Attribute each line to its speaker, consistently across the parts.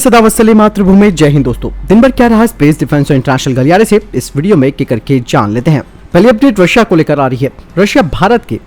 Speaker 1: सदा वत्सले मातृभूमि। जय हिंद दोस्तों, दिन भर क्या रहा स्पेस डिफेंस और इंटरनेशनल गलियारे से इस वीडियो में एक करके जान लेते हैं। पहली अपडेट रशिया को लेकर आ रही है। रशिया भारत के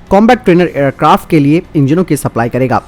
Speaker 1: कॉम्बैट ट्रेनर एयरक्राफ्ट के लिए इंजनों की सप्लाई करेगा।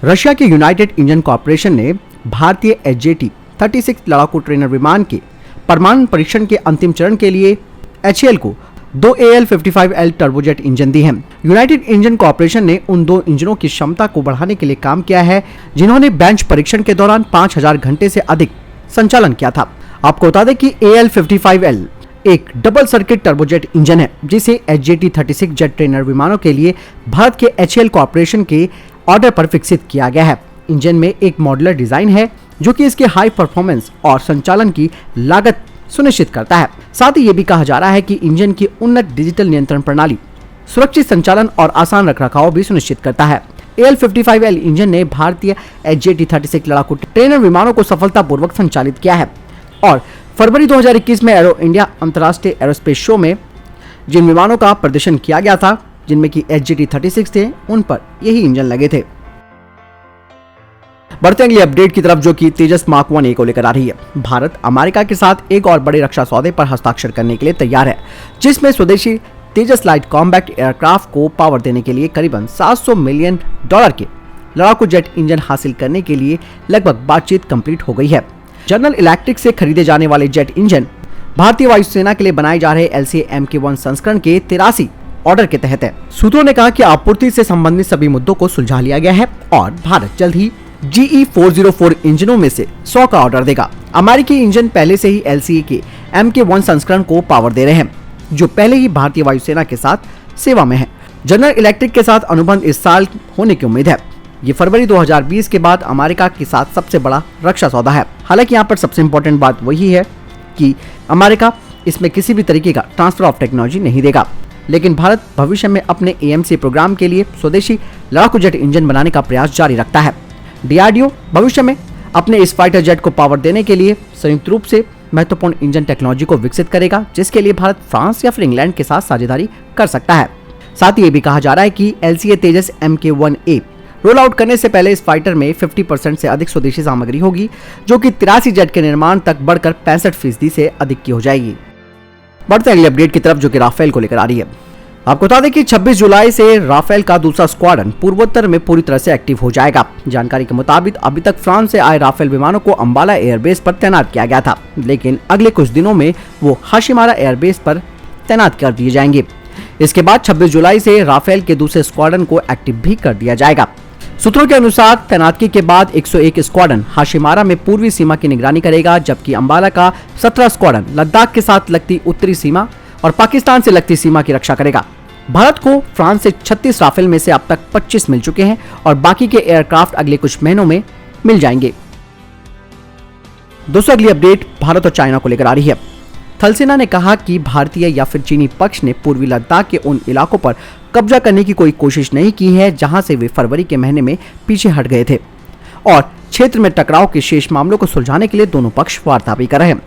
Speaker 1: रशिया के यूनाइटेड इंजन कॉर्पोरेशन ने भारतीय HJ-36 लड़ाकू ट्रेनर विमान के परमाणु परीक्षण के अंतिम चरण के लिए HAL को 2 AL-55L टर्बोजेट इंजन दी हैं। यूनाइटेड इंजन कॉर्पोरेशन ने उन दो इंजनों की क्षमता को बढ़ाने के लिए काम किया है जिन्होंने बेंच परीक्षण के दौरान 5000 घंटे से अधिक संचालन किया था। आपको बता दें कि AL-55L एक डबल सर्किट टर्बोजेट इंजन है जिसे HJ-36 जेट ट्रेनर विमानों के लिए भारत के HAL कॉर्पोरेशन के ऑर्डर पर विकसित किया गया है। इंजन में एक मॉड्यूलर डिजाइन है जो कि इसके हाई परफॉर्मेंस और संचालन की लागत सुनिश्चित करता है। साथ ही ये भी कहा जा रहा है कि इंजन की उन्नत डिजिटल नियंत्रण प्रणाली सुरक्षित संचालन और आसान रखरखाव भी सुनिश्चित करता है। AL-55L इंजन ने भारतीय HJ-36 लड़ाकू ट्रेनर विमानों को सफलतापूर्वक संचालित किया है और फरवरी 2021 में एरो इंडिया अंतर्राष्ट्रीय एरोस्पेस शो में जिन विमानों का प्रदर्शन किया गया था, जिनमें कि HJ-36 थे, उन पर यही इंजन लगे थे। बढ़ते अगली अपडेट की तरफ जो कि तेजस मार्क 1A को लेकर आ रही है। भारत अमेरिका के साथ एक और बड़े रक्षा सौदे पर हस्ताक्षर करने के लिए तैयार है, जिसमें स्वदेशी तेजस लाइट कॉम्बैट एयरक्राफ्ट को पावर देने के लिए करीबन $700 मिलियन के लड़ाकू जेट इंजन हासिल करने के लिए लगभग बातचीत कंप्लीट हो गई है। जनरल इलेक्ट्रिक से खरीदे जाने वाले जेट इंजन भारतीय वायुसेना के लिए बनाए जा रहे LCA Mk1 संस्करण के 83 ऑर्डर के तहत है। सूत्रों ने कहा कि आपूर्ति से संबंधित सभी मुद्दों को सुलझा लिया गया है और भारत जल्द ही GE-404 इंजनों में से 100 का ऑर्डर देगा। अमेरिकी इंजन पहले से ही LCA के Mk1 संस्करण को पावर दे रहे हैं, जो पहले ही भारतीय वायुसेना के साथ सेवा में है। जनरल इलेक्ट्रिक के साथ अनुबंध इस साल होने की उम्मीद है। ये फरवरी 2020 के बाद अमेरिका के साथ सबसे बड़ा रक्षा सौदा है। हालांकि यहाँ पर सबसे इम्पोर्टेंट बात वही है कि अमेरिका इसमें किसी भी तरीके का ट्रांसफर ऑफ टेक्नोलॉजी नहीं देगा, लेकिन भारत भविष्य में अपने AMC प्रोग्राम के लिए स्वदेशी लड़ाकू जेट इंजन बनाने का प्रयास जारी रखता है। DRDO भविष्य में अपने इस फाइटर जेट को पावर देने के लिए संयुक्त रूप से महत्वपूर्ण इंजन टेक्नोलॉजी को विकसित करेगा, जिसके लिए भारत फ्रांस या फिर इंग्लैंड के साथ साझेदारी कर सकता है। साथ ही ये भी कहा जा रहा है कि LCA तेजस Mk1A रोल आउट करने से पहले इस फाइटर में 50% से अधिक स्वदेशी सामग्री होगी, जो कि 83 जेट के निर्माण तक बढ़कर 65% से अधिक की हो जाएगी। बढ़ते अगले अपडेट की तरफ जो कि राफेल को लेकर आ रही है। आपको बता दें कि 26 जुलाई से राफेल का दूसरा स्क्वाड्रन पूर्वोत्तर में पूरी तरह से एक्टिव हो जाएगा। जानकारी के मुताबिक अभी तक फ्रांस से आए राफेल विमानों को अंबाला एयरबेस पर तैनात किया गया था, लेकिन अगले कुछ दिनों में वो हाशिमारा एयरबेस पर तैनात कर दिए जाएंगे। इसके बाद 26 जुलाई से राफेल के दूसरे स्क्वाड्रन को एक्टिव भी कर दिया जाएगा। सूत्रों के अनुसार तैनाती के बाद 101 स्क्वाड्रन हाशिमारा में पूर्वी सीमा की निगरानी करेगा, जबकि अंबाला का 17 स्क्वाड्रन लद्दाख के साथ लगती उत्तरी सीमा और पाकिस्तान से लगती सीमा की रक्षा करेगा। भारत को फ्रांस से 36 राफेल में से अब तक 25 मिल चुके हैं और बाकी के एयरक्राफ्ट अगले कुछ महीनों में मिल जाएंगे। दोस्तों अगली अपडेट भारत और चाइना को लेकर आ रही है। थल सेना ने कहा कि भारतीय या फिर चीनी पक्ष ने पूर्वी लद्दाख के उन इलाकों पर कब्जा करने की कोई कोशिश नहीं की है जहां से वे फरवरी के महीने में पीछे हट गए थे और क्षेत्र में टकराव के शेष मामलों को सुलझाने के लिए दोनों पक्ष वार्ता भी कर रहे हैं।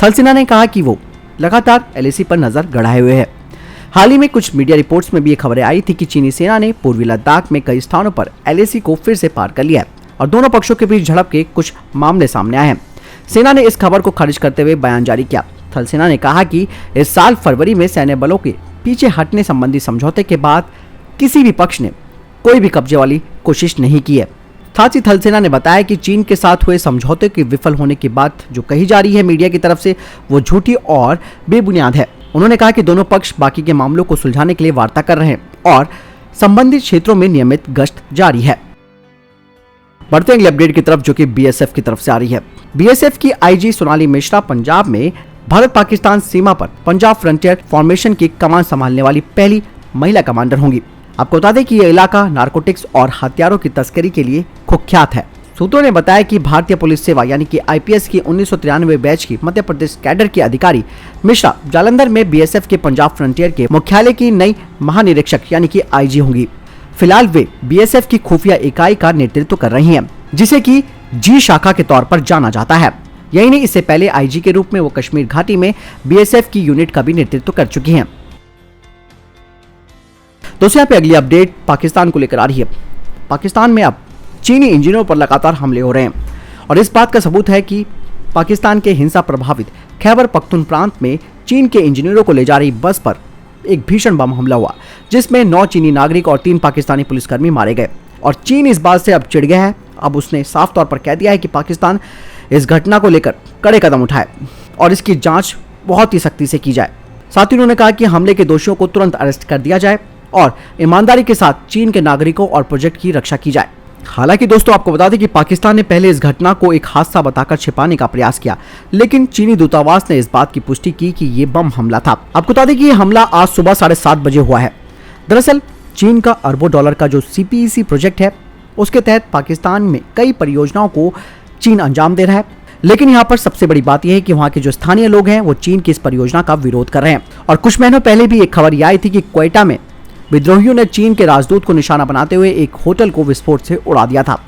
Speaker 1: थल सेना ने कहा कि वो लगातार LAC पर नजर गड़ाए हुए है। हाल ही में कुछ मीडिया रिपोर्ट्स में भी ये खबरें आई थी कि चीनी सेना ने पूर्वी लद्दाख में कई स्थानों पर LAC को फिर से पार कर लिया है और दोनों पक्षों के बीच झड़प के कुछ मामले सामने आए हैं। सेना ने इस खबर को खारिज करते हुए बयान जारी किया। थल सेना ने कहा कि इस साल फरवरी में सैन्य बलों के पीछे हटने संबंधी समझौते के बाद किसी भी पक्ष ने कोई भी कब्जे वाली कोशिश नहीं की है। साथ ही थल सेना ने बताया कि चीन के साथ हुए समझौते के विफल होने की बात जो कही जा रही है मीडिया की तरफ से, वो झूठी और बेबुनियाद है। उन्होंने कहा कि दोनों पक्ष बाकी के मामलों को सुलझाने के लिए वार्ता कर रहे हैं और संबंधित क्षेत्रों में नियमित गश्त जारी है। बढ़ते अगले अपडेट की तरफ जो कि BSF की तरफ से आ रही है। BSF की IG सोनाली मिश्रा पंजाब में भारत पाकिस्तान सीमा पर पंजाब फ्रंटियर फॉर्मेशन की कमान संभालने वाली पहली महिला कमांडर होंगी। आपको बता दें कि यह इलाका नारकोटिक्स और हथियारों की तस्करी के लिए कुख्यात है। सूत्रों ने बताया कि भारतीय पुलिस सेवा यानी कि IPS की 1993 बैच की मध्य प्रदेश कैडर की अधिकारी मिश्रा जालंधर में BSF के पंजाब फ्रंटियर के मुख्यालय की नई महानिरीक्षक यानी कि IG होंगी। फिलहाल वे BSF की खुफिया इकाई का नेतृत्व कर रही हैं, जिसे कि G शाखा के तौर पर जाना जाता है। यही नहीं, इससे पहले IG के रूप में वो कश्मीर घाटी में BSF की यूनिट का भी नेतृत्व कर चुकी हैं। दोस्तों यहाँ पे अगली अपडेट पाकिस्तान को लेकर आ रही है। पाकिस्तान में अब चीनी इंजनों पर लगातार हमले हो रहे हैं और इस बात का सबूत है कि पाकिस्तान के हिंसा प्रभावित खैबर पख्तूनख्वा में चीन के इंजीनियरों को ले जा रही बस पर एक भीषण बम हमला हुआ, जिसमें 9 चीनी नागरिक और 3 पाकिस्तानी पुलिसकर्मी मारे गए। और चीन इस बात से अब चिढ़ गया है। अब उसने साफ तौर पर कह दिया है कि पाकिस्तान इस घटना को लेकर कड़े कदम उठाए और इसकी जांच बहुत ही सख्ती से की जाए। साथ ही उन्होंने कहा कि हमले के दोषियों को तुरंत अरेस्ट कर दिया जाए और ईमानदारी के साथ चीन के नागरिकों और प्रोजेक्ट की रक्षा की जाए। हालांकि दोस्तों, आपको बता दें कि पाकिस्तान ने पहले इस घटना को एक हादसा बताकर छिपाने का प्रयास किया, लेकिन चीनी दूतावास ने इस बात की पुष्टि की कि ये बम हमला था। आपको बता दें कि ये हमला आज सुबह 7:30 बजे हुआ है। दरअसल चीन का अरबों डॉलर का जो CPEC प्रोजेक्ट है, उसके तहत पाकिस्तान में कई परियोजनाओं को चीन अंजाम दे रहा है। लेकिन यहाँ पर सबसे बड़ी बात यह है कि वहाँ के जो स्थानीय लोग हैं वो चीन की इस परियोजना का विरोध कर रहे हैं। और कुछ महीनों पहले भी एक खबर यह आई थी कि क्वेटा में विद्रोहियों ने चीन के राजदूत को निशाना बनाते हुए एक होटल को विस्फोट से उड़ा दिया था।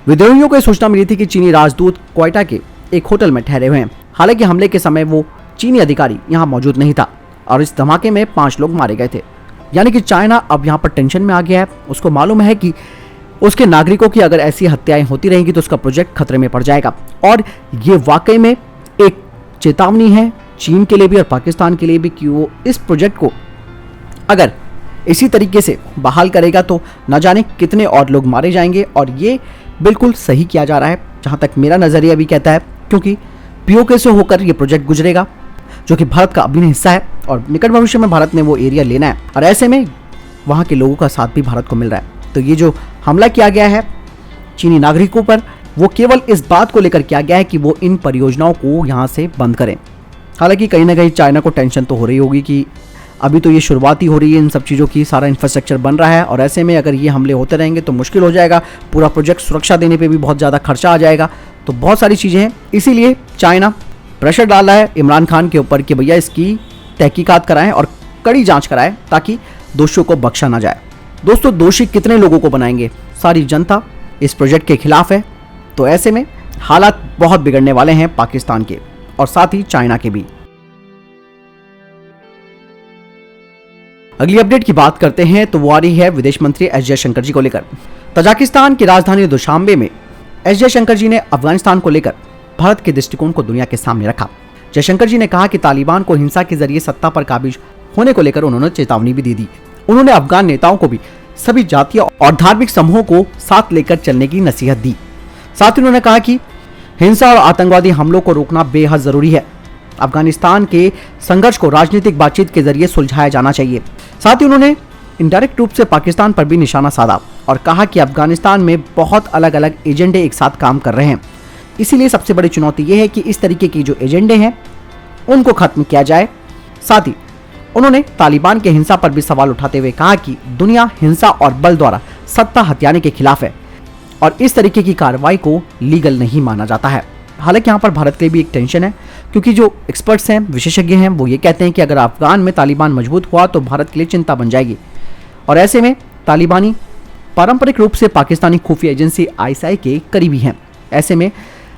Speaker 1: विद्रोहियों को सूचना मिली थी कि चीनी राजदूत क्वेटा के एक होटल में ठहरे हुए हैं। हालांकि हमले के समय वो चीनी अधिकारी यहाँ मौजूद नहीं था और इस धमाके में 5 लोग मारे गए थे। यानी कि चाइना अब यहाँ पर टेंशन में आ गया है। उसको मालूम है कि उसके नागरिकों की अगर ऐसी हत्याएं होती रहेंगी तो उसका प्रोजेक्ट खतरे में पड़ जाएगा। और ये वाकई में एक चेतावनी है चीन के लिए भी और पाकिस्तान के लिए भी कि वो इस प्रोजेक्ट को अगर इसी तरीके से बहाल करेगा तो न जाने कितने और लोग मारे जाएंगे। और ये बिल्कुल सही किया जा रहा है, जहां तक मेरा नजरिया भी कहता है, क्योंकि POK से होकर ये प्रोजेक्ट गुजरेगा जो कि भारत का अभिन्न हिस्सा है और निकट भविष्य में भारत ने वो एरिया लेना है और ऐसे में वहां के लोगों का साथ भी भारत को मिल रहा है। तो ये जो हमला किया गया है चीनी नागरिकों पर, वो केवल इस बात को लेकर किया गया है कि वो इन परियोजनाओं को यहाँ से बंद करें। हालांकि कहीं ना कहीं चाइना को टेंशन तो हो रही होगी कि अभी तो ये शुरुआत ही हो रही है इन सब चीज़ों की, सारा इंफ्रास्ट्रक्चर बन रहा है और ऐसे में अगर ये हमले होते रहेंगे तो मुश्किल हो जाएगा। पूरा प्रोजेक्ट सुरक्षा देने पे भी बहुत ज़्यादा खर्चा आ जाएगा। तो बहुत सारी चीज़ें हैं, इसीलिए चाइना प्रेशर डाल रहा है इमरान खान के ऊपर कि भैया इसकी तहकीकात कराएं और कड़ी जाँच कराएं ताकि दोषियों को बख्शा ना जाए। दोस्तों, दोषी कितने लोगों को बनाएंगे? सारी जनता इस प्रोजेक्ट के खिलाफ है। तो ऐसे में हालात बहुत बिगड़ने वाले हैं पाकिस्तान के और साथ ही चाइना के भी। अगली अपडेट की बात करते हैं तो वो आ रही है विदेश मंत्री एस जयशंकर जी को लेकर। तजाकिस्तान की राजधानी दुशांबे में एस जयशंकर जी ने अफगानिस्तान को लेकर भारत के दृष्टिकोण को दुनिया के सामने रखा। जयशंकर जी ने कहा कि तालिबान को हिंसा के जरिए सत्ता पर काबिज होने को लेकर उन्होंने चेतावनी भी दे दी। उन्होंने अफगान नेताओं को भी सभी जातीय और धार्मिक समूहों को साथ लेकर चलने की नसीहत दी। साथ ही उन्होंने कहा कि हिंसा और आतंकवादी हमलों को रोकना बेहद जरूरी है। अफगानिस्तान के संघर्ष को राजनीतिक बातचीत के जरिए सुलझाया जाना चाहिए। साथ ही उन्होंने इनडायरेक्ट रूप से पाकिस्तान पर भी निशाना साधा और कहा कि अफगानिस्तान में बहुत अलग अलग एजेंडे एक साथ काम कर रहे हैं, इसीलिए सबसे बड़ी चुनौती यह है कि इस तरीके की जो एजेंडे हैं उनको खत्म किया जाए। साथ ही उन्होंने तालिबान के हिंसा पर भी सवाल उठाते हुए कहा कि दुनिया हिंसा और बल द्वारा सत्ता हथियाने के खिलाफ है और इस तरीके की कार्रवाई को लीगल नहीं माना जाता है। हालांकि यहाँ पर भारत के लिए भी एक टेंशन है, क्योंकि जो एक्सपर्ट्स हैं, विशेषज्ञ हैं, वो ये कहते हैं कि अगर अफगान में तालिबान मजबूत हुआ तो भारत के लिए चिंता बन जाएगी। और ऐसे में तालिबानी पारंपरिक रूप से पाकिस्तानी खुफिया एजेंसी ISI के करीबी हैं। ऐसे में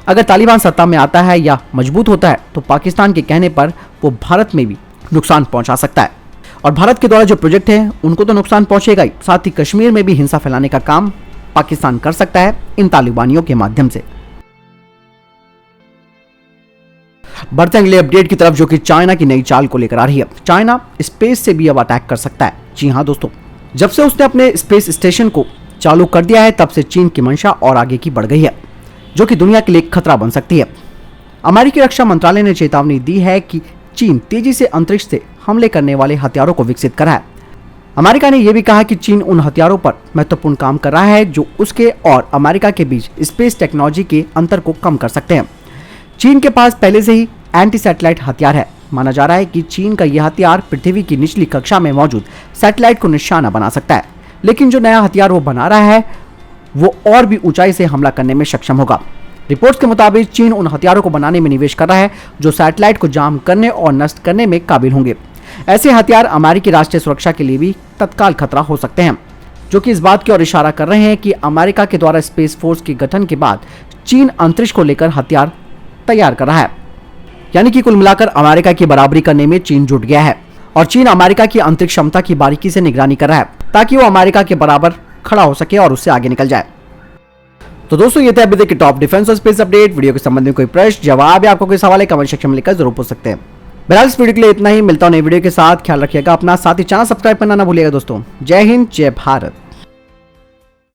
Speaker 1: अगर तालिबान सत्ता में आता है या मजबूत होता है तो पाकिस्तान के कहने पर वो भारत में भी नुकसान पहुंचा सकता है और भारत के द्वारा जो प्रोजेक्ट है उनको तो नुकसान पहुंचेगा ही, साथ ही कश्मीर में भी हिंसा फैलाने का काम पाकिस्तान कर सकता है इन तालिबानियों के माध्यम से। बढ़ते अगले अपडेट की तरफ, जो कि चाइना की नई चाल को लेकर आ रही है। चाइना स्पेस से भी अब अटैक कर सकता है। जी हाँ दोस्तों, जब से उसने अपने स्पेस स्टेशन को चालू कर दिया है तब से चीन की मंशा और आगे की बढ़ गई है, जो कि दुनिया के लिए खतरा बन सकती है। अमेरिकी रक्षा मंत्रालय ने चेतावनी दी है कि चीन तेजी से अंतरिक्ष से हमले करने वाले हथियारों को विकसित कर रहा है। अमेरिका ने यह भी कहा कि चीन उन हथियारों पर महत्वपूर्ण काम कर रहा है जो उसके और अमेरिका के बीच स्पेस टेक्नोलॉजी के अंतर को कम कर सकते हैं। चीन के पास पहले से ही एंटी सैटेलाइट हथियार है। माना जा रहा है कि चीन का यह हथियार पृथ्वी की निचली कक्षा में मौजूद सैटेलाइट को निशाना बना सकता है, लेकिन जो नया हथियार वो बना रहा है वो और भी ऊंचाई से हमला करने में सक्षम होगा। रिपोर्ट्स के मुताबिक चीन उन हथियारों को बनाने में निवेश कर रहा है जो सैटेलाइट को जाम करने और नष्ट करने में काबिल होंगे। ऐसे हथियार अमेरिकी राष्ट्रीय सुरक्षा के लिए भी तत्काल खतरा हो सकते हैं, जो कि इस बात की ओर इशारा कर रहे हैं कि अमेरिका के द्वारा स्पेस फोर्स के गठन के बाद चीन अंतरिक्ष को लेकर हथियार तैयार कर रहा है। यानी कि कुल मिलाकर अमेरिका की बराबरी करने में चीन जुट गया है और चीन अमेरिका की अंतरिक्ष क्षमता की बारीकी से निगरानी कर रहा है ताकि वो अमेरिका के बराबर खड़ा हो सके और उससे आगे निकल जाए। तो दोस्तों ये थे अभी तक के टॉप डिफेंस और स्पेस अपडेट। वीडियो के संबंध में कोई प्रश्न जवाब या आपको कोई सवाल है कमेंट सेक्शन में लिखकर जरूर पूछ सकते हैं। बहरहाल इस वीडियो के लिए इतना ही, मिलता हूं नई वीडियो के साथ। ख्याल रखिएगा अपना, साथ ही चैनल सब्सक्राइब करना ना भूलिएगा दोस्तों। जय हिंद, जय भारत।